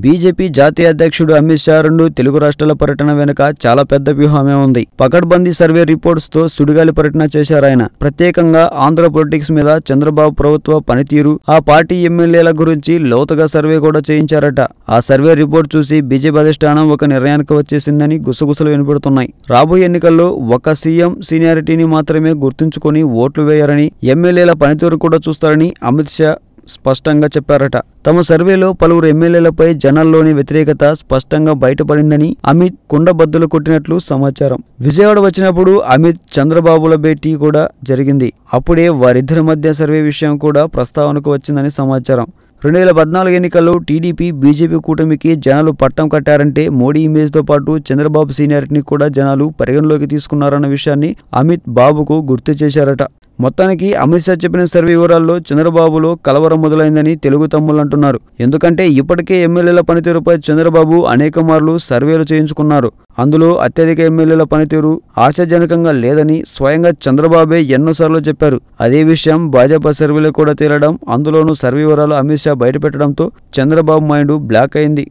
BJP జాతీయ అధ్యక్షుడు అమిత్ షా 2 తెలుగు రాష్ట్రాల పర్యటన వెనుక చాలా పెద్ద వ్యూహమే ఉంది. పకడ్బందీ సర్వే రిపోర్ట్స్ తో సుడిగాలి పర్యటన చేశారాయన. ప్రత్యేకంగా ఆంధ్ర పొలిటిక్స్ మీద చంద్రబాబు ప్రభుత్వ పనితీరు, ఆ పార్టీ ఎమ్మెల్యేల గురించి లోతుగా సర్వే కూడా చేయించారట. ఆ సర్వే రిపోర్ట్ చూసి బీజేపీ అధిష్టానం ఒక నిర్ణయానికి వచ్చేసిందని గుసగుసలు వినపడుతున్నాయి. రాబోయే ఎన్నికల్లో ఒక సీఎం సీనియారిటీని మాత్రమే గుర్తుంచుకొని ఓట్లు వేయారని, ఎమ్మెల్యేల పనితీరు కూడా చూస్తారని అమిత్ షా స్పష్టంగా చెప్పారట. తమ సర్వేలో పలువురు ఎమ్మెల్యేలపై జనాల్లోని వ్యతిరేకత స్పష్టంగా బయటపడిందని అమిత్ కుండబద్దలు కొట్టినట్లు సమాచారం. విజయవాడ వచ్చినప్పుడు అమిత్ చంద్రబాబుల భేటీ కూడా జరిగింది. అప్పుడే వారిద్దరి మధ్య సర్వే విషయం కూడా ప్రస్తావనకు వచ్చిందని సమాచారం. 2014 ఎన్నికల్లో టీడీపీ బీజేపీ కూటమికి జనాలు పట్టం కట్టారంటే మోడీ ఇమేజ్తో పాటు చంద్రబాబు సీనియారిటీని కూడా జనాలు పరిగణలోకి తీసుకున్నారన్న విషయాన్ని అమిత్ బాబుకు గుర్తు చేశారట. మొత్తానికి అమిత్ షా చెప్పిన సర్వే వివరాల్లో చంద్రబాబులో కలవరం మొదలైందని తెలుగు తమ్ముళ్ళు అంటున్నారు. ఎందుకంటే ఇప్పటికే ఎమ్మెల్యేల పనితీరుపై చంద్రబాబు అనేక మార్లు సర్వేలు చేయించుకున్నారు. అందులో అత్యధిక ఎమ్మెల్యేల పనితీరు ఆశాజనకంగా లేదని స్వయంగా చంద్రబాబే ఎన్నోసార్లు చెప్పారు. అదే విషయం భాజపా సర్వేలో కూడా తేలడం, అందులోనూ సర్వే వివరాలు అమిత్ షా బయటపెట్టడంతో చంద్రబాబు మైండ్ బ్లాక్ అయింది.